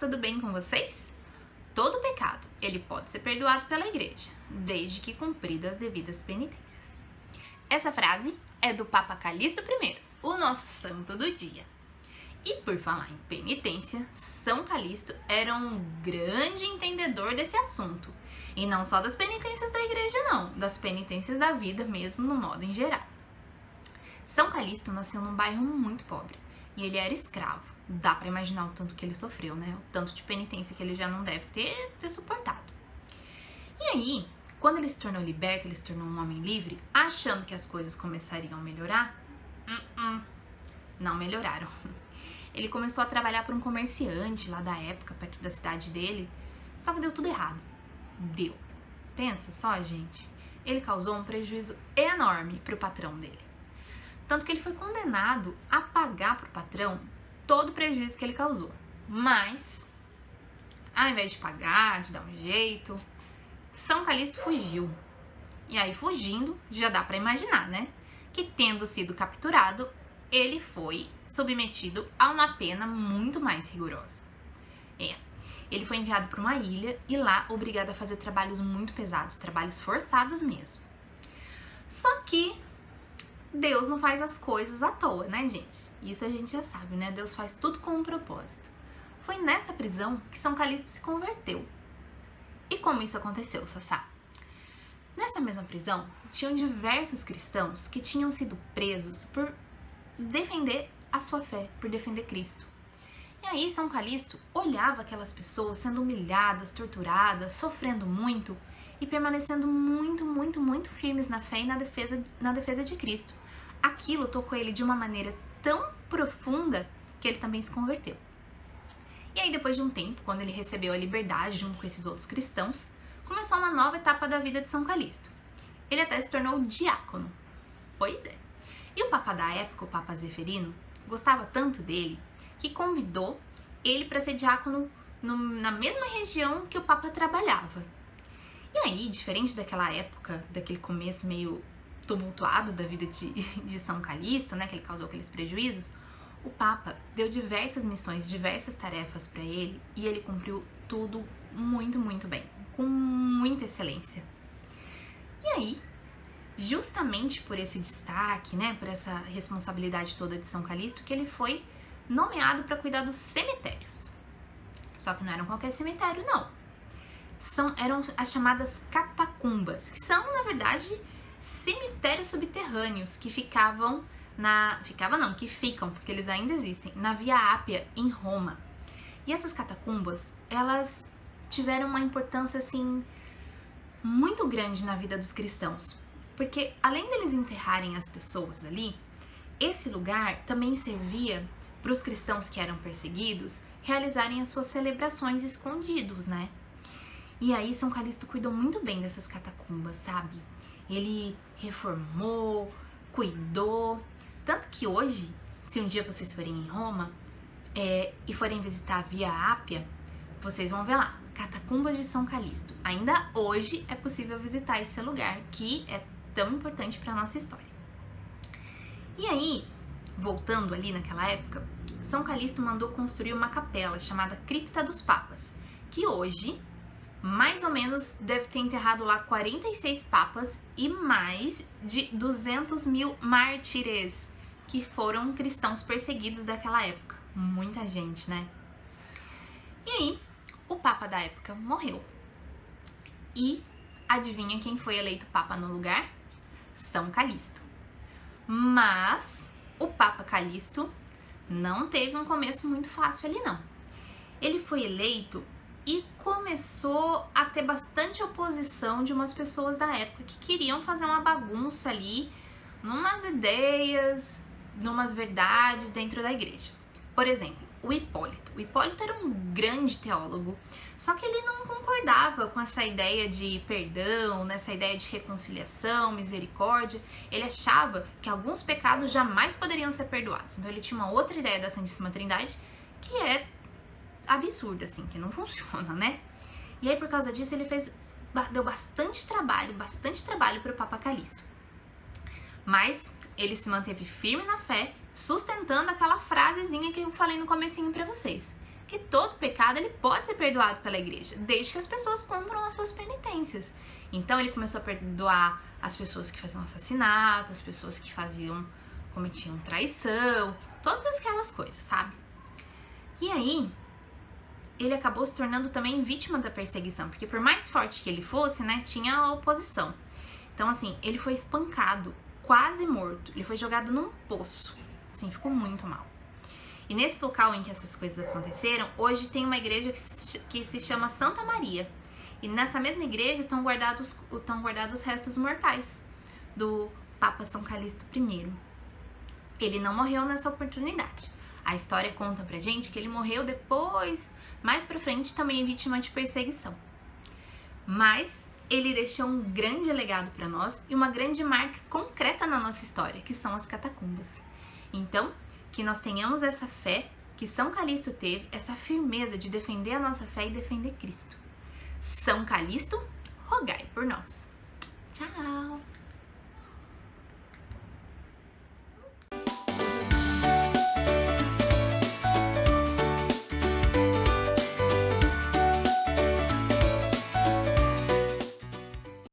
tudo bem com vocês? Todo pecado, ele pode ser perdoado pela igreja, desde que cumpridas as devidas penitências. Essa frase é do Papa Calixto I, o nosso santo do dia. E por falar em penitência, São Calixto era um grande entendedor desse assunto. E não só das penitências da igreja não, das penitências da vida mesmo no modo em geral. São Calixto nasceu num bairro muito pobre e ele era escravo. Dá pra imaginar o tanto que ele sofreu, né? O tanto de penitência que ele já não deve ter suportado. E aí, quando ele se tornou liberto, ele se tornou um homem livre, achando que as coisas começariam a melhorar, não melhoraram. Ele começou a trabalhar para um comerciante lá da época, perto da cidade dele, só que deu tudo errado. Deu. Pensa só, gente. Ele causou um prejuízo enorme para o patrão dele. Tanto que ele foi condenado a pagar para o patrão todo o prejuízo que ele causou. Mas, ao invés de pagar, de dar um jeito, São Calixto fugiu. E aí, fugindo, já dá para imaginar, né? Que tendo sido capturado, ele foi submetido a uma pena muito mais rigorosa. Ele foi enviado para uma ilha e lá obrigado a fazer trabalhos muito pesados, trabalhos forçados mesmo. Só que Deus não faz as coisas à toa, né, gente? Isso a gente já sabe, né? Deus faz tudo com um propósito. Foi nessa prisão que São Calixto se converteu. E como isso aconteceu, Sassá? Nessa mesma prisão, tinham diversos cristãos que tinham sido presos por defender a sua fé, por defender Cristo. E aí São Calixto olhava aquelas pessoas sendo humilhadas, torturadas, sofrendo muito e permanecendo muito firmes na fé e na defesa de Cristo. Aquilo tocou ele de uma maneira tão profunda que ele também se converteu. E aí depois de um tempo, quando ele recebeu a liberdade junto com esses outros cristãos, começou uma nova etapa da vida de São Calixto. Ele até se tornou diácono. Pois é. E o Papa da época, o Papa Zeferino, gostava tanto dele que convidou ele para ser diácono na mesma região que o Papa trabalhava. E aí, diferente daquela época, daquele começo meio tumultuado da vida de São Calixto, né, que ele causou aqueles prejuízos, o Papa deu diversas missões, diversas tarefas para ele e ele cumpriu tudo muito bem, com muita excelência. E aí, justamente por esse destaque, né, por essa responsabilidade toda de São Calixto, que ele foi nomeado para cuidar dos cemitérios. Só que não eram qualquer cemitério, não. Eram as chamadas catacumbas, que são, na verdade, cemitérios subterrâneos que ficam, porque eles ainda existem, na Via Ápia, em Roma. E essas catacumbas, elas tiveram uma importância, assim, muito grande na vida dos cristãos. Porque, além deles enterrarem as pessoas ali, esse lugar também servia para os cristãos que eram perseguidos realizarem as suas celebrações escondidos, né? E aí São Calixto cuidou muito bem dessas catacumbas, sabe? Ele reformou, cuidou, tanto que hoje, se um dia vocês forem em Roma e forem visitar a Via Ápia, vocês vão ver lá, Catacumbas de São Calixto. Ainda hoje é possível visitar esse lugar que é tão importante para a nossa história. E aí, voltando ali naquela época, São Calixto mandou construir uma capela chamada Cripta dos Papas, que hoje, mais ou menos, deve ter enterrado lá 46 papas e mais de 200 mil mártires, que foram cristãos perseguidos daquela época. Muita gente, né? E aí, o Papa da época morreu. E adivinha quem foi eleito Papa no lugar? São Calixto. Mas o Papa Calixto não teve um começo muito fácil ali, não. Ele foi eleito e começou a ter bastante oposição de umas pessoas da época que queriam fazer uma bagunça ali, numas ideias, numas verdades dentro da igreja. Por exemplo, o Hipólito. O Hipólito era um grande teólogo, só que ele não concordava com essa ideia de perdão, nessa ideia de reconciliação, misericórdia. Ele achava que alguns pecados jamais poderiam ser perdoados. Então ele tinha uma outra ideia da Santíssima Trindade que é absurda, assim, que não funciona, né? E aí, por causa disso, ele deu bastante trabalho para o Papa Calixto. Mas ele se manteve firme na fé, sustentando aquela frasezinha que eu falei no comecinho para vocês. que todo pecado ele pode ser perdoado pela igreja, desde que as pessoas cumpram as suas penitências. Então ele começou a perdoar as pessoas que faziam assassinato, as pessoas que cometiam traição, todas aquelas coisas, sabe? E aí, ele acabou se tornando também vítima da perseguição, porque por mais forte que ele fosse, né, tinha a oposição. Então, assim, ele foi espancado, quase morto, ele foi jogado num poço, assim, ficou muito mal. E nesse local em que essas coisas aconteceram, hoje tem uma igreja que se chama Santa Maria. E nessa mesma igreja estão guardados os restos mortais do Papa São Calixto I. Ele não morreu nessa oportunidade. A história conta pra gente que ele morreu depois, mais pra frente, também vítima de perseguição. Mas ele deixou um grande legado pra nós e uma grande marca concreta na nossa história, que são as catacumbas. Então, que nós tenhamos essa fé que São Calixto teve, essa firmeza de defender a nossa fé e defender Cristo. São Calixto, rogai por nós.